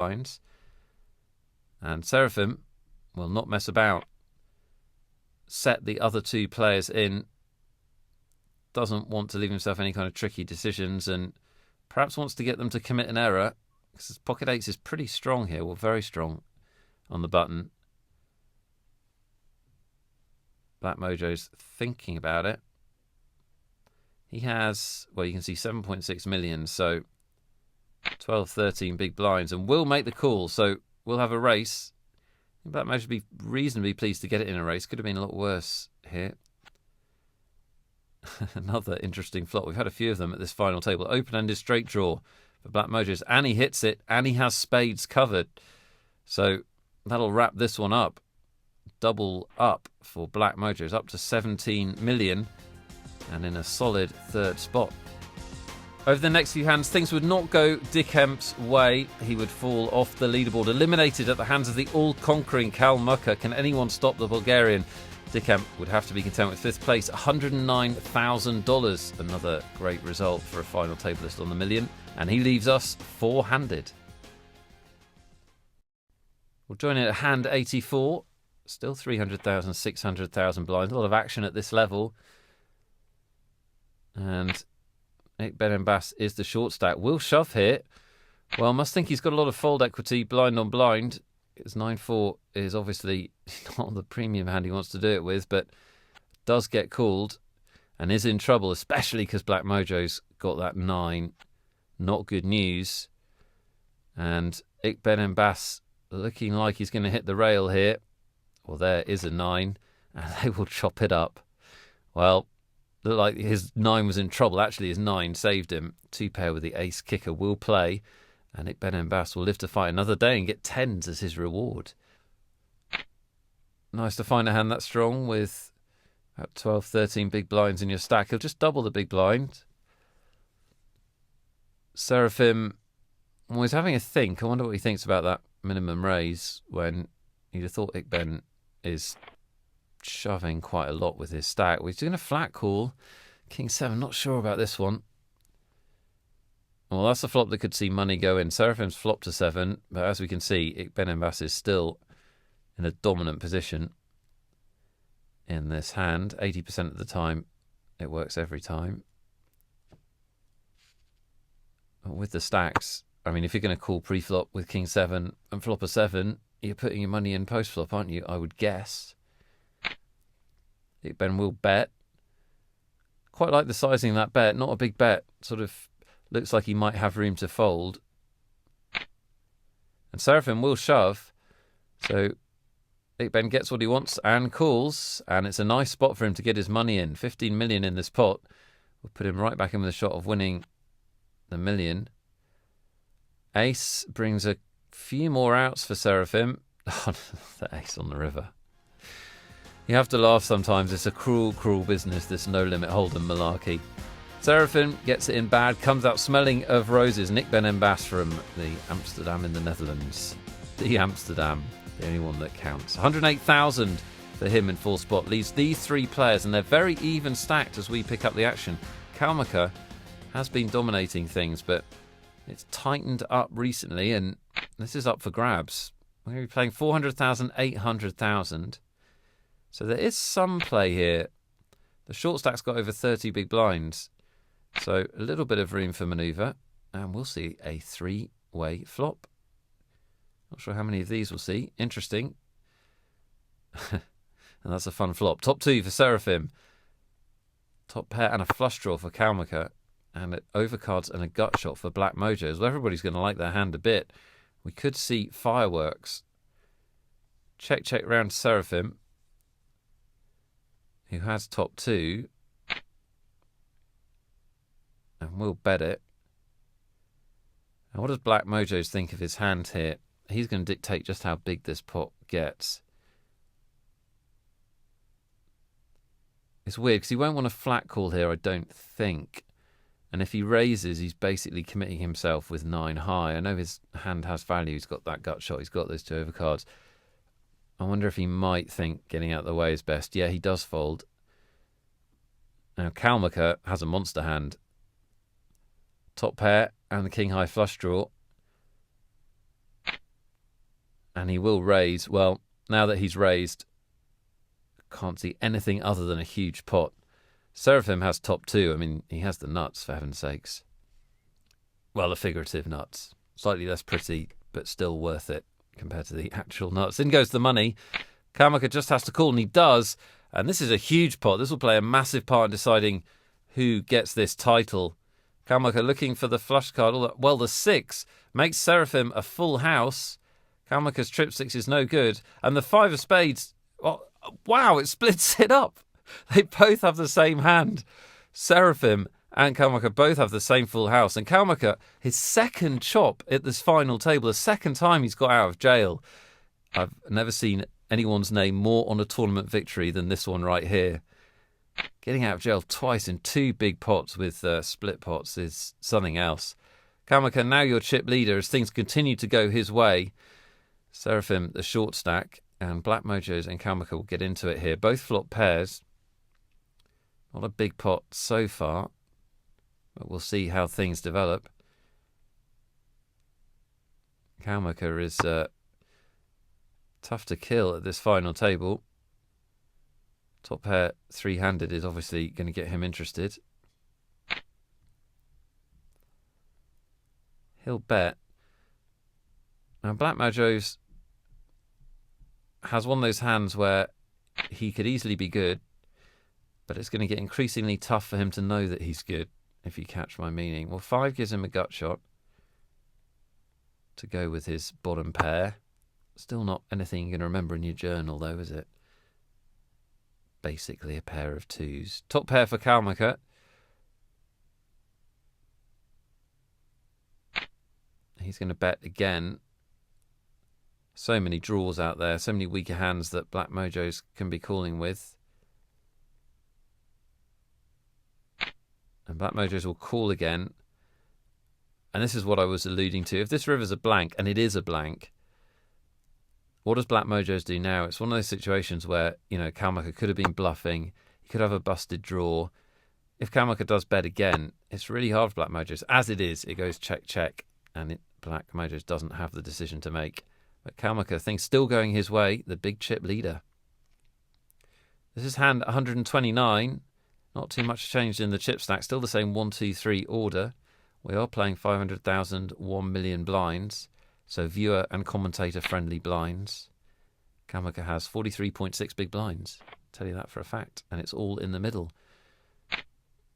blinds. And Seraphim will not mess about. Set the other two players in. Doesn't want to leave himself any kind of tricky decisions, and perhaps wants to get them to commit an error, because pocket eights is pretty strong here, well, very strong on the button. Black Mojo's thinking about it. He has, well, you can see 7.6 million, so 12, 13 big blinds, and will make the call, so we'll have a race. Black Mojo should be reasonably pleased to get it in a race. Could have been a lot worse here. Another interesting flop. We've had a few of them at this final table. Open-ended straight draw for Black Mojos, and he hits it, and he has spades covered. So that'll wrap this one up. Double up for Black Mojos, up to 17 million, and in a solid third spot. Over the next few hands, things would not go Dick Hemp's way. He would fall off the leaderboard, eliminated at the hands of the all-conquering Kal Mucker. Can anyone stop the Bulgarian? Dick Hemp would have to be content with fifth place, $109,000. Another great result for a final tableist on the Million. And he leaves us four-handed. We'll join in at hand 84. Still 300,000, 600,000 blinds. A lot of action at this level. And Nick Benenbass is the short stack. Will shove here. Well, must think he's got a lot of fold equity, blind on blind. His 9-4 is obviously not the premium hand he wants to do it with, but does get called and is in trouble, especially because Black Mojo's got that 9. Not good news. And Ik Benenbass looking like he's going to hit the rail here. Well, there is a 9, and they will chop it up. Well, looked like his 9 was in trouble. Actually, his 9 saved him. 2-pair with the ace kicker will play. And Ik Benenbass will live to fight another day and get 10s as his reward. Nice to find a hand that strong with about 12, 13 big blinds in your stack. He'll just double the big blind. Seraphim was having a think. I wonder what he thinks about that minimum raise when you'd have thought Ik Ben is shoving quite a lot with his stack. Well, he's doing a flat call. King 7, not sure about this one. Well, that's a flop that could see money go in. Seraphim's flopped to 7, but as we can see, Ik Benenbass is still in a dominant position in this hand. 80% of the time, it works every time. With the stacks, I mean, if you're going to call pre-flop with King 7 and flop a 7, you're putting your money in post-flop, aren't you? I would guess. Ik Ben will bet. Quite like the sizing of that bet. Not a big bet. Sort of looks like he might have room to fold. And Seraphim will shove. So Ik Ben gets what he wants and calls. And it's a nice spot for him to get his money in. 15 million in this pot. We'll put him right back in with a shot of winning the Million. Ace brings a few more outs for Seraphim. Oh, the ace on the river. You have to laugh sometimes. It's a cruel, cruel business, this no-limit hold'em malarkey. Seraphim gets it in bad, comes out smelling of roses. Ik Benenbass from the Amsterdam in the Netherlands. The Amsterdam, the only one that counts. 108,000 for him in full spot. Leaves these three players, and they're very even stacked as we pick up the action. Kalmaka has been dominating things, but it's tightened up recently, and this is up for grabs. We're going to be playing 400,000, 800,000. So there is some play here. The short stack's got over 30 big blinds. So a little bit of room for manoeuvre. And we'll see a three-way flop. Not sure how many of these we'll see. Interesting. And that's a fun flop. Top 2 for Seraphim. Top pair and a flush draw for Kalmaka. And overcards and a gut shot for Black Mojos. Well, everybody's going to like their hand a bit. We could see fireworks. Check, check round to Seraphim, who has top 2. And we'll bet it. Now, what does Black Mojos think of his hand here? He's going to dictate just how big this pot gets. It's weird because he won't want a flat call here, I don't think. And if he raises, he's basically committing himself with 9 high. I know his hand has value. He's got that gut shot. He's got those 2 overcards. I wonder if he might think getting out of the way is best. Yeah, he does fold. Now, Kalmaka has a monster hand. Top pair and the king high flush draw. And he will raise. Well, now that he's raised, can't see anything other than a huge pot. Seraphim has top two. I mean, he has the nuts, for heaven's sakes. Well, the figurative nuts. Slightly less pretty, but still worth it compared to the actual nuts. In goes the money. Kalmaka just has to call, and he does. And this is a huge pot. This will play a massive part in deciding who gets this title. Kalmaka looking for the flush card. Well, the 6 makes Seraphim a full house. Kalmaka's trip 6 is no good. And the 5 of spades, oh, wow, it splits it up. They both have the same hand. Seraphim and Kalmaka both have the same full house. And Kalmaka, his second chop at this final table, the second time he's got out of jail. I've never seen anyone's name more on a tournament victory than this one right here. Getting out of jail twice in 2 big pots with split pots is something else. Kalmaka, now your chip leader as things continue to go his way. Seraphim, the short stack, and Black Mojos and Kalmaka will get into it here. Both flop pairs. Not a big pot so far, but we'll see how things develop. Kalmaka is tough to kill at this final table. Top pair 3-handed is obviously going to get him interested. He'll bet. Now Black Mojos has one of those hands where he could easily be good, but it's going to get increasingly tough for him to know that he's good, if you catch my meaning. Well, 5 gives him a gut shot to go with his bottom pair. Still not anything you're going to remember in your journal, though, is it? Basically a pair of 2s. Top pair for Kalmaka. He's going to bet again. So many draws out there, so many weaker hands that Black Mojos can be calling with. And Black Mojos will call again. And this is what I was alluding to. If this river's a blank, and it is a blank, what does Black Mojos do now? It's one of those situations where, you know, Kalmaka could have been bluffing. He could have a busted draw. If Kalmaka does bet again, it's really hard for Black Mojos. As it is, it goes check, check, and Black Mojos doesn't have the decision to make. But Kalmaka, things still going his way, the big chip leader. This is hand 129. Not too much changed in the chip stack. Still the same 1, 2, 3 order. We are playing 500,000, 1 million blinds. So viewer and commentator friendly blinds. Kalmaka has 43.6 big blinds. I'll tell you that for a fact. And it's all in the middle.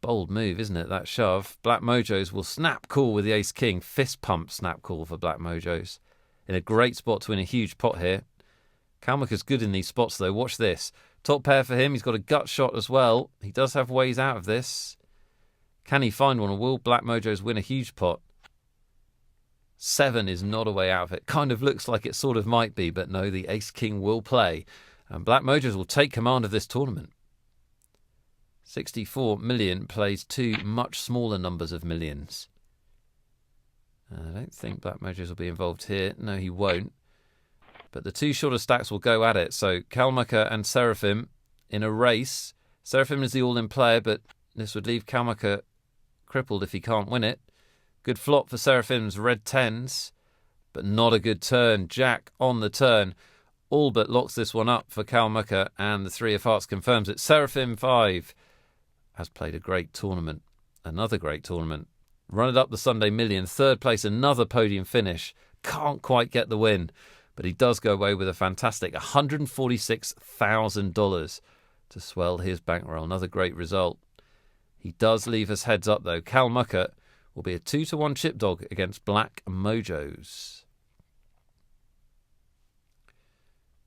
Bold move, isn't it? That shove. Black Mojos will snap call with the ace king. Fist pump snap call for Black Mojos. In a great spot to win a huge pot here. Kalmaka's good in these spots though. Watch this. Top pair for him. He's got a gut shot as well. He does have ways out of this. Can he find one, or will Black Mojos win a huge pot? 7 is not a way out of it. Kind of looks like it sort of might be, but no, the ace-king will play. And Black Mojos will take command of this tournament. 64 million plays 2 much smaller numbers of millions. I don't think Black Mojos will be involved here. No, he won't. But the 2 shorter stacks will go at it. So Kalmaka and Seraphim in a race. Seraphim is the all-in player, but this would leave Kalmaka crippled if he can't win it. Good flop for Seraphim's red 10s, but not a good turn. Jack on the turn. All but locks this one up for Kalmaka, and the 3 of hearts confirms it. Seraphim 5 has played a great tournament. Another great tournament. Run it up the Sunday Million. 3rd place, another podium finish. Can't quite get the win, but he does go away with a fantastic $146,000 to swell his bankroll. Another great result. He does leave us heads up, though. Kalmaka will be a 2-1 chip dog against Black Mojos.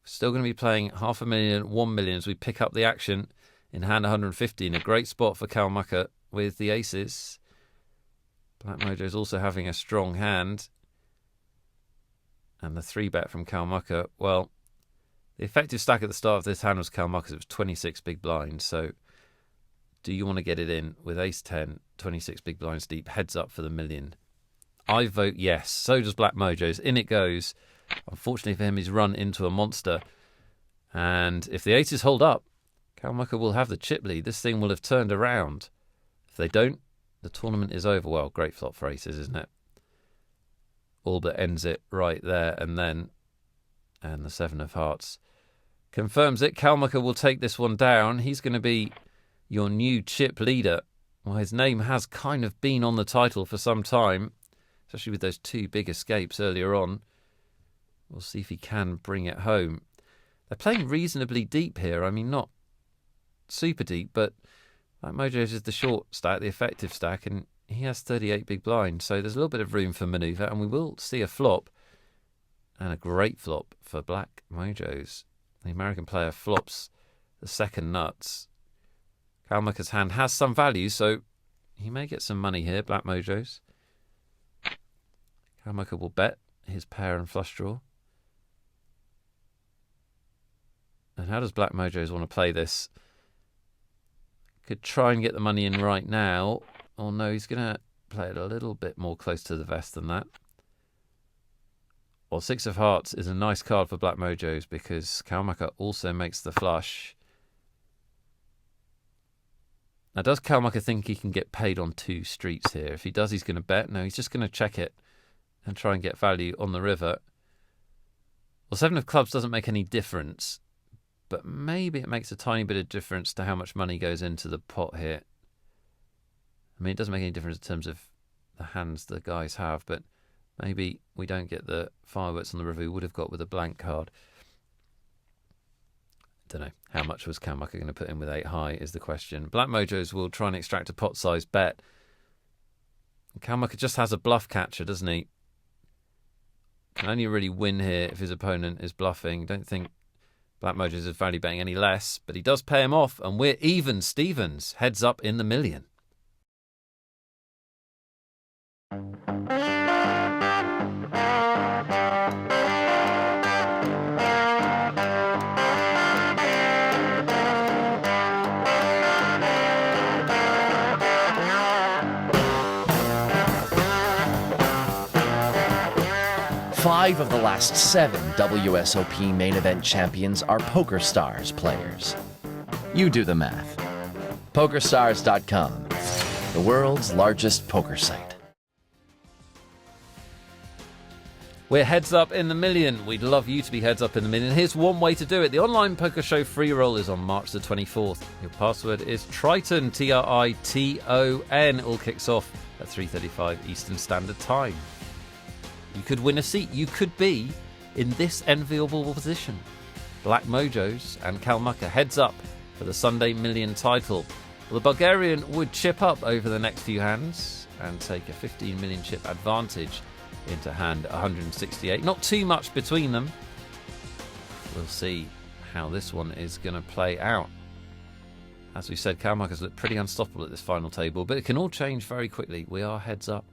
Still going to be playing 500,000, 1 million as we pick up the action in hand 115. A great spot for Kalmaka with the aces. Black Mojos also having a strong hand. And the 3-bet from Kalmaka. Well, the effective stack at the start of this hand was Kalmaka's. It was 26 big blinds. So do you want to get it in with ace 10, 26 big blinds deep, heads up for the million? I vote yes. So does Black Mojos. In it goes. Unfortunately for him, he's run into a monster. And if the aces hold up, Kalmaka will have the chip lead. This thing will have turned around. If they don't, the tournament is over. Well, great flop for aces, isn't it? All but ends it right there and then. And the 7 of hearts confirms it. Kalmaka will take this one down. He's going to be your new chip leader. Well, his name has kind of been on the title for some time, especially with those 2 big escapes earlier on. We'll see if he can bring it home. They're playing reasonably deep here. I mean, not super deep, but like Mojo's is the short stack, the effective stack, and he has 38 big blinds, so there's a little bit of room for manoeuvre, and we will see a flop, and a great flop for Black Mojo's. The American player flops the second nuts. Kalmaka's hand has some value, so he may get some money here, Black Mojo's. Kalmaka will bet his pair and flush draw. And how does Black Mojo's want to play this? Could try and get the money in right now. Oh no, he's going to play it a little bit more close to the vest than that. Well, 6 of hearts is a nice card for Black Mojo's because Kalmaka also makes the flush. Now, does Kalmaka think he can get paid on 2 streets here? If he does, he's going to bet. No, he's just going to check it and try and get value on the river. Well, 7 of clubs doesn't make any difference, but maybe it makes a tiny bit of difference to how much money goes into the pot here. I mean, it doesn't make any difference in terms of the hands the guys have, but maybe we don't get the fireworks on the river we would have got with a blank card. Don't know. How much was Kalmaka going to put in with 8 high is the question. Black Mojo's will try and extract a pot-sized bet. Kalmaka just has a bluff catcher, doesn't he? Can only really win here if his opponent is bluffing. Don't think Black Mojo's is value betting any less, but he does pay him off, and we're even Stevens. Heads up in the million. Five of the last 7 WSOP main event champions are PokerStars players. You do the math. PokerStars.com, the world's largest poker site. We're heads up in the million. We'd love you to be heads up in the million. Here's one way to do it. The online poker show free roll is on March the 24th. Your password is Triton, Triton. It all kicks off at 3:35 Eastern Standard Time. You could win a seat. You could be in this enviable position. Black Mojo's and Kalmaka heads up for the Sunday million title. Well, the Bulgarian would chip up over the next few hands and take a 15 million chip advantage into hand 168. Not too much between them. We'll see how this one is going to play out. As we said, Kalmaka's looked pretty unstoppable at this final table, but it can all change very quickly. We are heads up.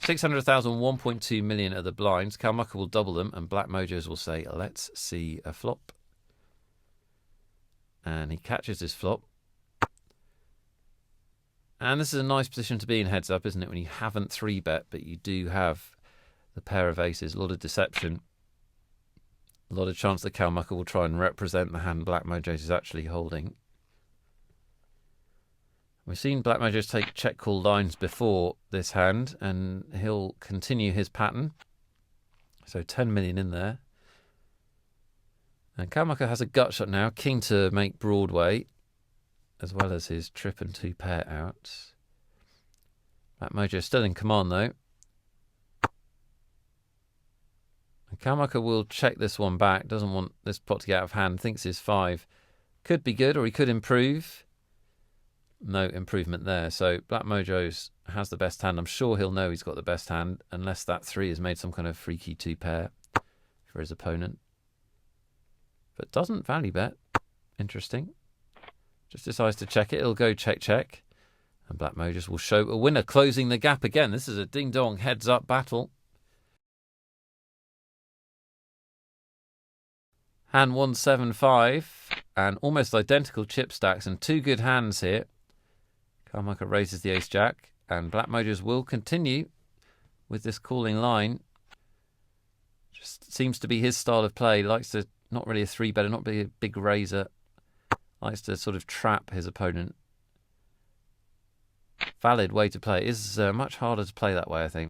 600,000, 1.2 million are the blinds. Kalmaka will double them, and Black Mojo's will say, let's see a flop. And he catches his flop. And this is a nice position to be in heads up, isn't it? When you haven't 3-bet, but you do have the pair of aces. A lot of deception. A lot of chance that Kalmaka will try and represent the hand Black Mojo's is actually holding. We've seen Black Mojo's take check call lines before this hand, and he'll continue his pattern. So 10 million in there. And Kalmaka has a gut shot now, keen to make Broadway, as well as his trip and 2 pair out. Black Mojo still in command though. And Kalmaka will check this one back, doesn't want this pot to get out of hand, thinks his 5 could be good, or he could improve. No improvement there. So Black Mojo's has the best hand. I'm sure he'll know he's got the best hand, unless that 3 has made some kind of freaky 2 pair for his opponent. But doesn't value bet. Interesting. Just decides to check it. It'll go check, check. And Black Mojo's will show a winner, closing the gap again. This is a ding-dong heads-up battle. Hand 175, and almost identical chip stacks, and 2 good hands here. Kalmaka raises the ace-jack, and Black Mojo's will continue with this calling line. Just seems to be his style of play. Likes to, not really a 3-better, not be a big raiser. Likes to sort of trap his opponent. Valid way to play. It is much harder to play that way, I think.